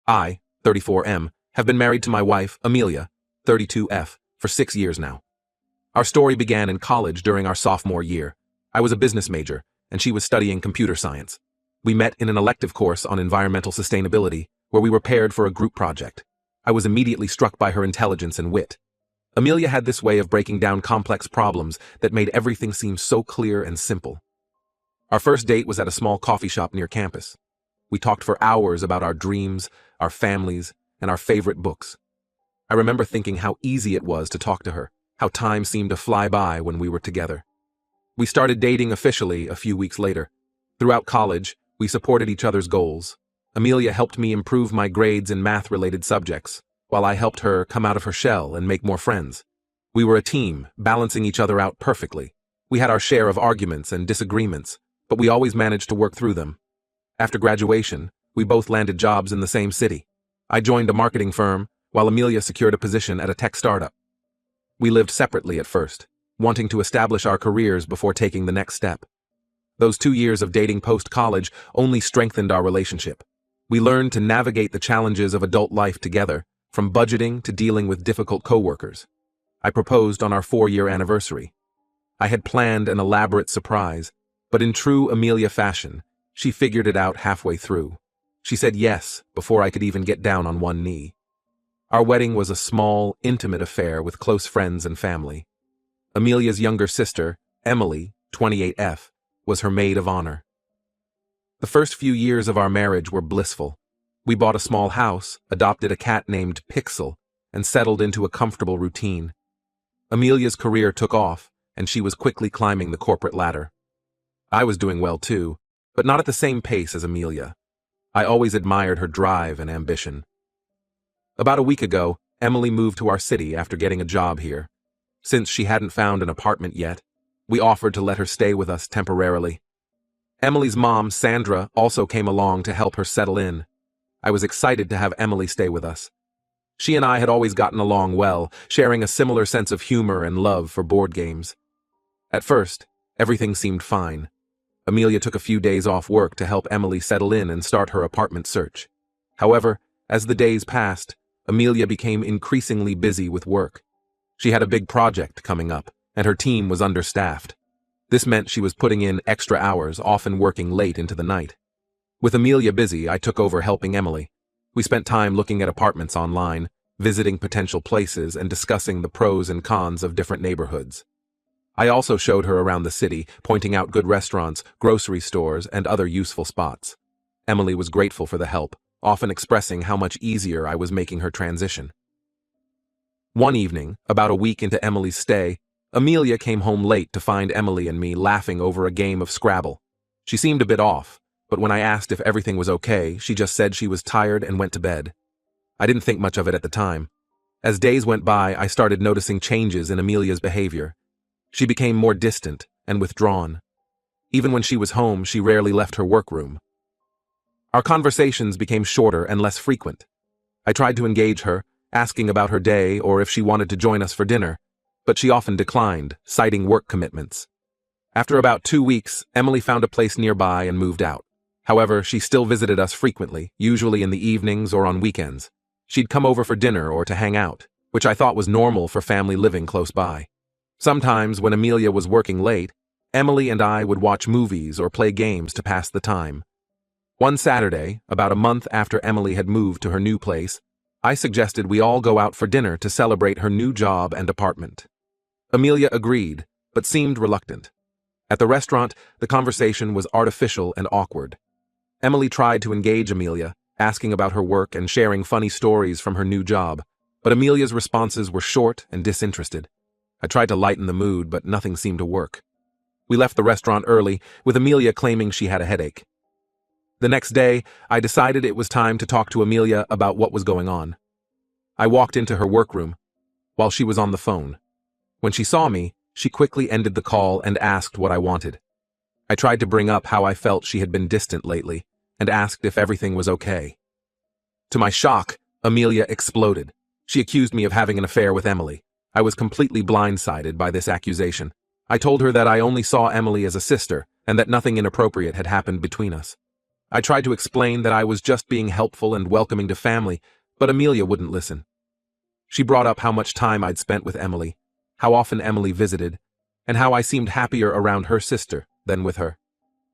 I, 34M, have been married to my wife, Amelia, 32F, for 6 years now. Our story began in college during our sophomore year. I was a business major, and she was studying computer science. We met in an elective course on environmental sustainability, where we were paired for a group project. I was immediately struck by her intelligence and wit. Amelia had this way of breaking down complex problems that made everything seem so clear and simple. Our first date was at a small coffee shop near campus. We talked for hours about our dreams, our families, and our favorite books. I remember thinking how easy it was to talk to her, how time seemed to fly by when we were together. We started dating officially a few weeks later. Throughout college, we supported each other's goals. Amelia helped me improve my grades in math-related subjects, while I helped her come out of her shell and make more friends. We were a team, balancing each other out perfectly. We had our share of arguments and disagreements, but we always managed to work through them. After graduation, we both landed jobs in the same city. I joined a marketing firm, while Amelia secured a position at a tech startup. We lived separately at first, wanting to establish our careers before taking the next step. Those 2 years of dating post-college only strengthened our relationship. We learned to navigate the challenges of adult life together, from budgeting to dealing with difficult coworkers. I proposed on our 4-year anniversary. I had planned an elaborate surprise, but in true Amelia fashion, she figured it out halfway through. She said yes before I could even get down on one knee. Our wedding was a small, intimate affair with close friends and family. Amelia's younger sister, Emily, 28F, was her maid of honor. The first few years of our marriage were blissful. We bought a small house, adopted a cat named Pixel, and settled into a comfortable routine. Amelia's career took off, and she was quickly climbing the corporate ladder. I was doing well too, but not at the same pace as Amelia. I always admired her drive and ambition. About a week ago, Emily moved to our city after getting a job here. Since she hadn't found an apartment yet, we offered to let her stay with us temporarily. Emily's mom, Sandra, also came along to help her settle in. I was excited to have Emily stay with us. She and I had always gotten along well, sharing a similar sense of humor and love for board games. At first, everything seemed fine. Amelia took a few days off work to help Emily settle in and start her apartment search. However, as the days passed, Amelia became increasingly busy with work. She had a big project coming up, and her team was understaffed. This meant she was putting in extra hours, often working late into the night. With Amelia busy, I took over helping Emily. We spent time looking at apartments online, visiting potential places, and discussing the pros and cons of different neighborhoods. I also showed her around the city, pointing out good restaurants, grocery stores, and other useful spots. Emily was grateful for the help, often expressing how much easier I was making her transition. One evening, about a week into Emily's stay, Amelia came home late to find Emily and me laughing over a game of Scrabble. She seemed a bit off, but when I asked if everything was okay, she just said she was tired and went to bed. I didn't think much of it at the time. As days went by, I started noticing changes in Amelia's behavior. She became more distant and withdrawn. Even when she was home, she rarely left her workroom. Our conversations became shorter and less frequent. I tried to engage her, asking about her day or if she wanted to join us for dinner, but she often declined, citing work commitments. After about 2 weeks, Emily found a place nearby and moved out. However, she still visited us frequently, usually in the evenings or on weekends. She'd come over for dinner or to hang out, which I thought was normal for family living close by. Sometimes, when Amelia was working late, Emily and I would watch movies or play games to pass the time. One Saturday, about a month after Emily had moved to her new place, I suggested we all go out for dinner to celebrate her new job and apartment. Amelia agreed, but seemed reluctant. At the restaurant, the conversation was artificial and awkward. Emily tried to engage Amelia, asking about her work and sharing funny stories from her new job, but Amelia's responses were short and disinterested. I tried to lighten the mood, but nothing seemed to work. We left the restaurant early, with Amelia claiming she had a headache. The next day, I decided it was time to talk to Amelia about what was going on. I walked into her workroom while she was on the phone. When she saw me, she quickly ended the call and asked what I wanted. I tried to bring up how I felt she had been distant lately, and asked if everything was okay. To my shock, Amelia exploded. She accused me of having an affair with Emily. I was completely blindsided by this accusation. I told her that I only saw Emily as a sister, and that nothing inappropriate had happened between us. I tried to explain that I was just being helpful and welcoming to family, but Amelia wouldn't listen. She brought up how much time I'd spent with Emily, how often Emily visited, and how I seemed happier around her sister than with her.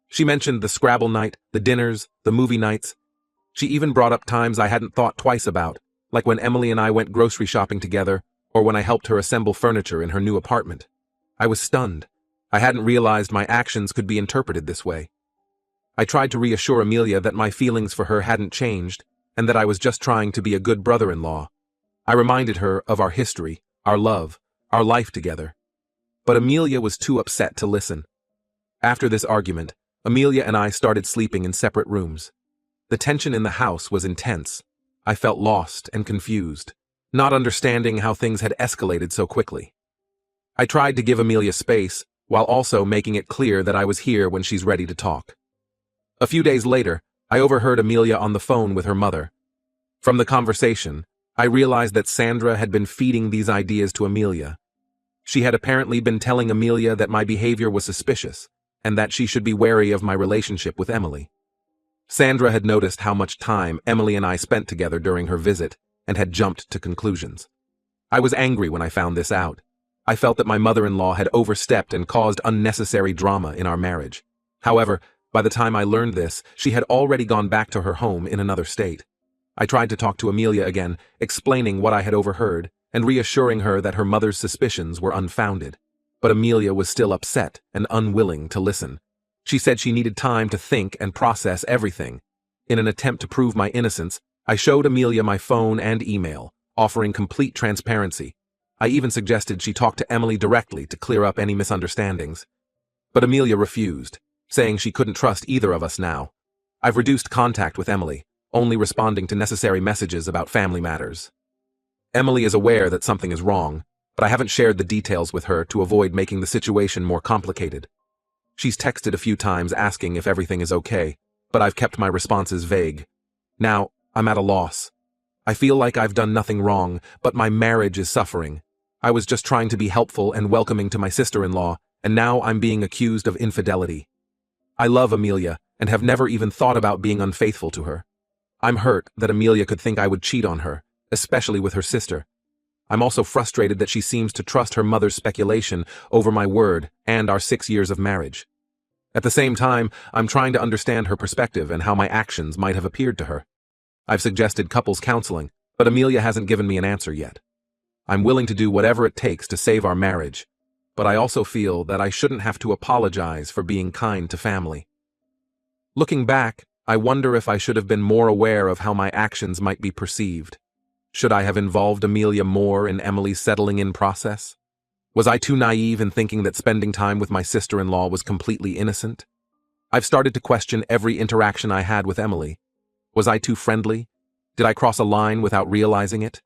She mentioned the Scrabble night, the dinners, the movie nights. She even brought up times I hadn't thought twice about, like when Emily and I went grocery shopping together, or when I helped her assemble furniture in her new apartment. I was stunned. I hadn't realized my actions could be interpreted this way. I tried to reassure Amelia that my feelings for her hadn't changed, and that I was just trying to be a good brother-in-law. I reminded her of our history, our love, our life together. But Amelia was too upset to listen. After this argument, Amelia and I started sleeping in separate rooms. The tension in the house was intense. I felt lost and confused, not understanding how things had escalated so quickly. I tried to give Amelia space, while also making it clear that I was here when she's ready to talk. A few days later, I overheard Amelia on the phone with her mother. From the conversation, I realized that Sandra had been feeding these ideas to Amelia. She had apparently been telling Amelia that my behavior was suspicious, and that she should be wary of my relationship with Emily. Sandra had noticed how much time Emily and I spent together during her visit, and had jumped to conclusions. I was angry when I found this out. I felt that my mother-in-law had overstepped and caused unnecessary drama in our marriage. However, by the time I learned this, she had already gone back to her home in another state. I tried to talk to Amelia again, explaining what I had overheard, and reassuring her that her mother's suspicions were unfounded. But Amelia was still upset and unwilling to listen. She said she needed time to think and process everything. In an attempt to prove my innocence, I showed Amelia my phone and email, offering complete transparency. I even suggested she talk to Emily directly to clear up any misunderstandings. But Amelia refused, saying she couldn't trust either of us now. I've reduced contact with Emily, only responding to necessary messages about family matters. Emily is aware that something is wrong, but I haven't shared the details with her to avoid making the situation more complicated. She's texted a few times asking if everything is okay, but I've kept my responses vague. Now, I'm at a loss. I feel like I've done nothing wrong, but my marriage is suffering. I was just trying to be helpful and welcoming to my sister-in-law, and now I'm being accused of infidelity. I love Amelia, and have never even thought about being unfaithful to her. I'm hurt that Amelia could think I would cheat on her, especially with her sister. I'm also frustrated that she seems to trust her mother's speculation over my word and our 6 years of marriage. At the same time, I'm trying to understand her perspective and how my actions might have appeared to her. I've suggested couples counseling, but Amelia hasn't given me an answer yet. I'm willing to do whatever it takes to save our marriage, but I also feel that I shouldn't have to apologize for being kind to family. Looking back, I wonder if I should have been more aware of how my actions might be perceived. Should I have involved Amelia more in Emily's settling-in process? Was I too naive in thinking that spending time with my sister-in-law was completely innocent? I've started to question every interaction I had with Emily. Was I too friendly? Did I cross a line without realizing it?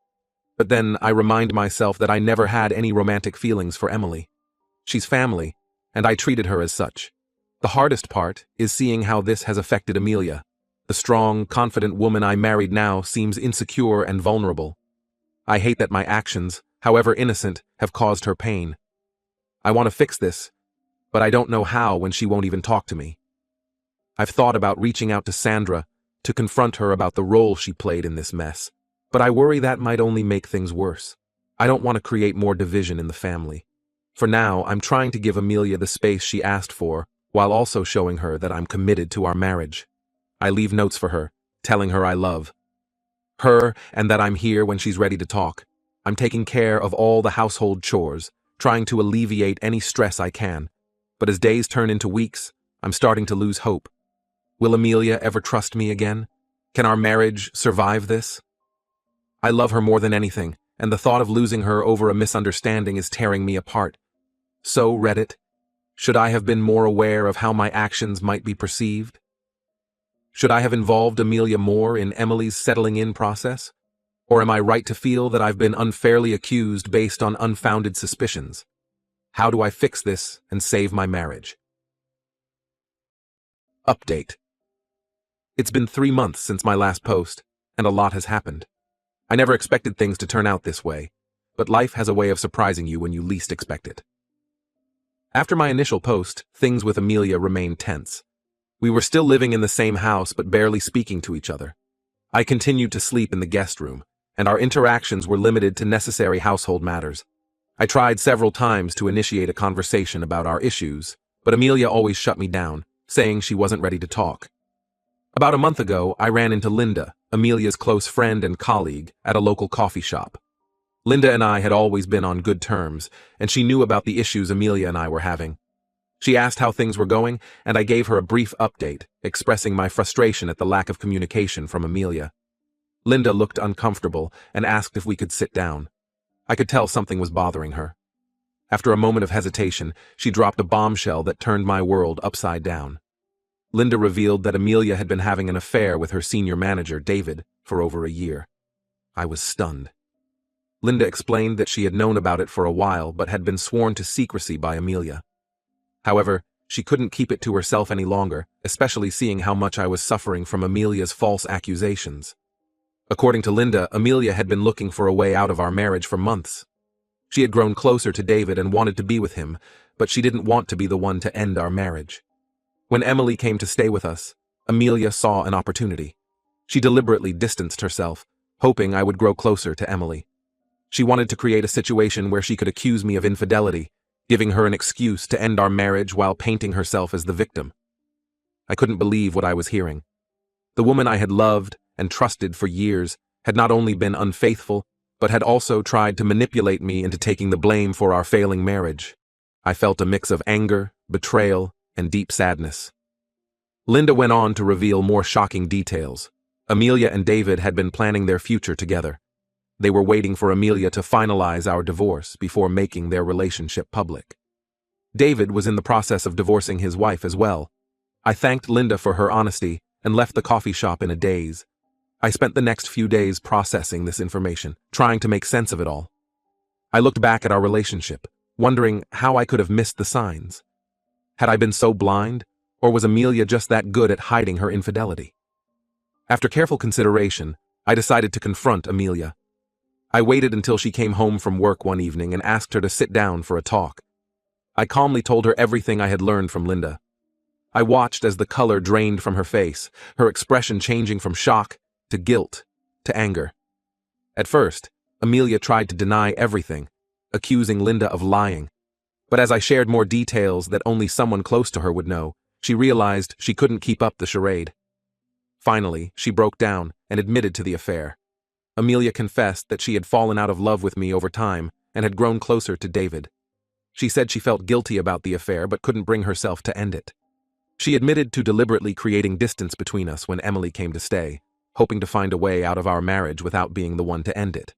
But then I remind myself that I never had any romantic feelings for Emily. She's family, and I treated her as such. The hardest part is seeing how this has affected Amelia. The strong, confident woman I married now seems insecure and vulnerable. I hate that my actions, however innocent, have caused her pain. I want to fix this, but I don't know how when she won't even talk to me. I've thought about reaching out to Sandra to confront her about the role she played in this mess, but I worry that might only make things worse. I don't want to create more division in the family. For now, I'm trying to give Amelia the space she asked for, while also showing her that I'm committed to our marriage. I leave notes for her, telling her I love her and that I'm here when she's ready to talk. I'm taking care of all the household chores, trying to alleviate any stress I can. But as days turn into weeks, I'm starting to lose hope. Will Amelia ever trust me again? Can our marriage survive this? I love her more than anything, and the thought of losing her over a misunderstanding is tearing me apart. So, Reddit, should I have been more aware of how my actions might be perceived? Should I have involved Amelia more in Emily's settling-in process? Or am I right to feel that I've been unfairly accused based on unfounded suspicions? How do I fix this and save my marriage? Update. It's been 3 months since my last post, and a lot has happened. I never expected things to turn out this way, but life has a way of surprising you when you least expect it. After my initial post, things with Amelia remained tense. We were still living in the same house but barely speaking to each other. I continued to sleep in the guest room, and our interactions were limited to necessary household matters. I tried several times to initiate a conversation about our issues, but Amelia always shut me down, saying she wasn't ready to talk. About a month ago, I ran into Linda, Amelia's close friend and colleague, at a local coffee shop. Linda and I had always been on good terms, and she knew about the issues Amelia and I were having. She asked how things were going, and I gave her a brief update, expressing my frustration at the lack of communication from Amelia. Linda looked uncomfortable and asked if we could sit down. I could tell something was bothering her. After a moment of hesitation, she dropped a bombshell that turned my world upside down. Linda revealed that Amelia had been having an affair with her senior manager, David, for over a year. I was stunned. Linda explained that she had known about it for a while but had been sworn to secrecy by Amelia. However, she couldn't keep it to herself any longer, especially seeing how much I was suffering from Amelia's false accusations. According to Linda, Amelia had been looking for a way out of our marriage for months. She had grown closer to David and wanted to be with him, but she didn't want to be the one to end our marriage. When Emily came to stay with us, Amelia saw an opportunity. She deliberately distanced herself, hoping I would grow closer to Emily. She wanted to create a situation where she could accuse me of infidelity, giving her an excuse to end our marriage while painting herself as the victim. I couldn't believe what I was hearing. The woman I had loved and trusted for years had not only been unfaithful, but had also tried to manipulate me into taking the blame for our failing marriage. I felt a mix of anger, betrayal, and deep sadness. Linda went on to reveal more shocking details. Amelia and David had been planning their future together. They were waiting for Amelia to finalize our divorce before making their relationship public. David was in the process of divorcing his wife as well. I thanked Linda for her honesty and left the coffee shop in a daze. I spent the next few days processing this information, trying to make sense of it all. I looked back at our relationship, wondering how I could have missed the signs. Had I been so blind, or was Amelia just that good at hiding her infidelity? After careful consideration, I decided to confront Amelia. I waited until she came home from work one evening and asked her to sit down for a talk. I calmly told her everything I had learned from Linda. I watched as the color drained from her face, her expression changing from shock to guilt to anger. At first, Amelia tried to deny everything, accusing Linda of lying. But as I shared more details that only someone close to her would know, she realized she couldn't keep up the charade. Finally, she broke down and admitted to the affair. Amelia confessed that she had fallen out of love with me over time and had grown closer to David. She said she felt guilty about the affair but couldn't bring herself to end it. She admitted to deliberately creating distance between us when Emily came to stay, hoping to find a way out of our marriage without being the one to end it.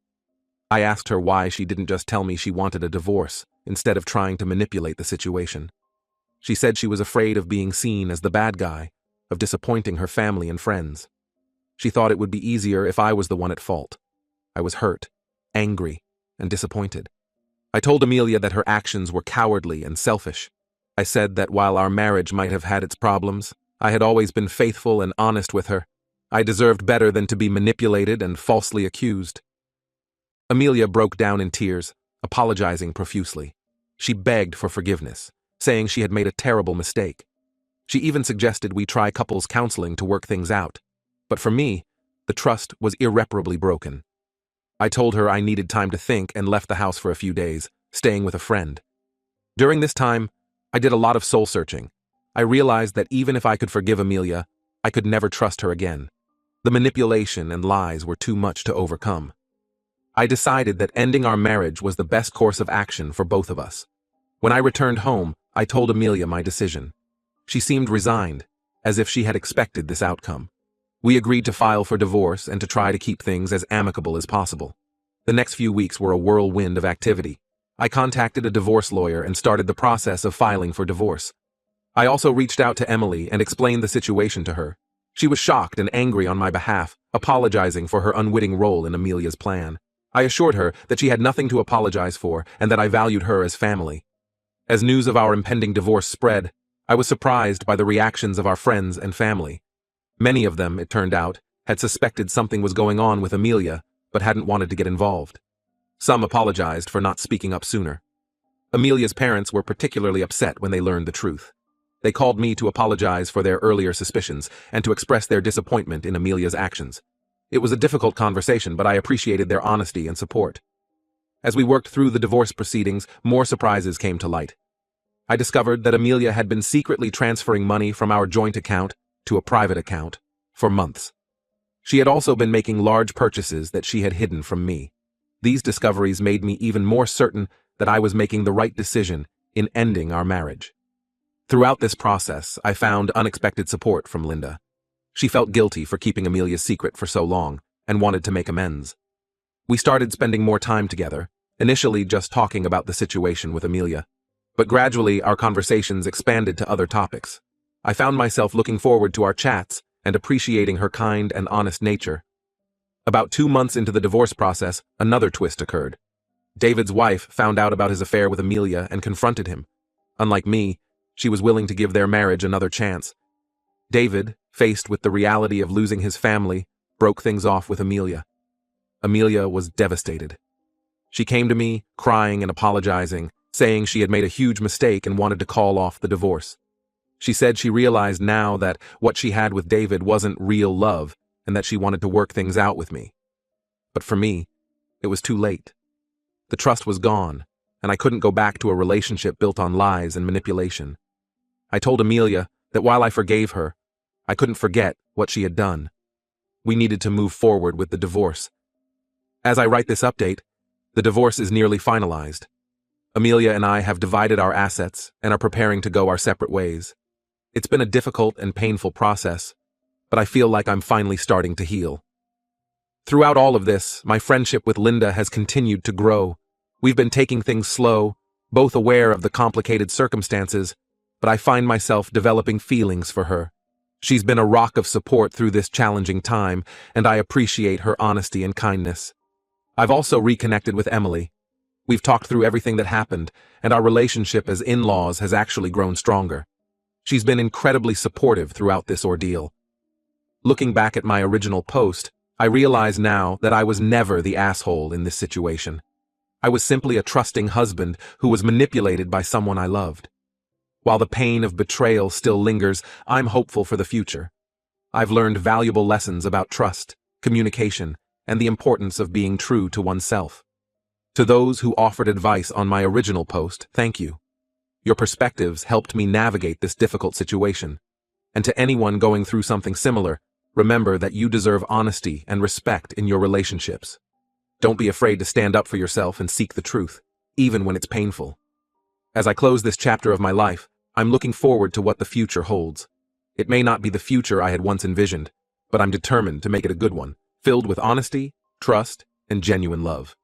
I asked her why she didn't just tell me she wanted a divorce, instead of trying to manipulate the situation. She said she was afraid of being seen as the bad guy, of disappointing her family and friends. She thought it would be easier if I was the one at fault. I was hurt, angry, and disappointed. I told Amelia that her actions were cowardly and selfish. I said that while our marriage might have had its problems, I had always been faithful and honest with her. I deserved better than to be manipulated and falsely accused. Amelia broke down in tears, apologizing profusely. She begged for forgiveness, saying she had made a terrible mistake. She even suggested we try couples counseling to work things out. But for me, the trust was irreparably broken. I told her I needed time to think and left the house for a few days, staying with a friend. During this time, I did a lot of soul-searching. I realized that even if I could forgive Amelia, I could never trust her again. The manipulation and lies were too much to overcome. I decided that ending our marriage was the best course of action for both of us. When I returned home, I told Amelia my decision. She seemed resigned, as if she had expected this outcome. We agreed to file for divorce and to try to keep things as amicable as possible. The next few weeks were a whirlwind of activity. I contacted a divorce lawyer and started the process of filing for divorce. I also reached out to Emily and explained the situation to her. She was shocked and angry on my behalf, apologizing for her unwitting role in Amelia's plan. I assured her that she had nothing to apologize for and that I valued her as family. As news of our impending divorce spread, I was surprised by the reactions of our friends and family. Many of them, it turned out, had suspected something was going on with Amelia, but hadn't wanted to get involved. Some apologized for not speaking up sooner. Amelia's parents were particularly upset when they learned the truth. They called me to apologize for their earlier suspicions and to express their disappointment in Amelia's actions. It was a difficult conversation, but I appreciated their honesty and support. As we worked through the divorce proceedings, more surprises came to light. I discovered that Amelia had been secretly transferring money from our joint account to a private account for months. She had also been making large purchases that she had hidden from me. These discoveries made me even more certain that I was making the right decision in ending our marriage. Throughout this process, I found unexpected support from Linda. She felt guilty for keeping Amelia's secret for so long and wanted to make amends. We started spending more time together, initially just talking about the situation with Amelia. But gradually, our conversations expanded to other topics. I found myself looking forward to our chats and appreciating her kind and honest nature. About 2 months into the divorce process, another twist occurred. David's wife found out about his affair with Amelia and confronted him. Unlike me, she was willing to give their marriage another chance. David, faced with the reality of losing his family, broke things off with Amelia. Amelia was devastated. She came to me, crying and apologizing, saying she had made a huge mistake and wanted to call off the divorce. She said she realized now that what she had with David wasn't real love and that she wanted to work things out with me. But for me, it was too late. The trust was gone, and I couldn't go back to a relationship built on lies and manipulation. I told Amelia that while I forgave her, I couldn't forget what she had done. We needed to move forward with the divorce. As I write this update, the divorce is nearly finalized. Amelia and I have divided our assets and are preparing to go our separate ways. It's been a difficult and painful process, but I feel like I'm finally starting to heal. Throughout all of this, my friendship with Linda has continued to grow. We've been taking things slow, both aware of the complicated circumstances, but I find myself developing feelings for her. She's been a rock of support through this challenging time, and I appreciate her honesty and kindness. I've also reconnected with Emily. We've talked through everything that happened, and our relationship as in-laws has actually grown stronger. She's been incredibly supportive throughout this ordeal. Looking back at my original post, I realize now that I was never the asshole in this situation. I was simply a trusting husband who was manipulated by someone I loved. While the pain of betrayal still lingers, I'm hopeful for the future. I've learned valuable lessons about trust, communication, and the importance of being true to oneself. To those who offered advice on my original post, thank you. Your perspectives helped me navigate this difficult situation. And to anyone going through something similar, remember that you deserve honesty and respect in your relationships. Don't be afraid to stand up for yourself and seek the truth, even when it's painful. As I close this chapter of my life, I'm looking forward to what the future holds. It may not be the future I had once envisioned, but I'm determined to make it a good one, filled with honesty, trust, and genuine love.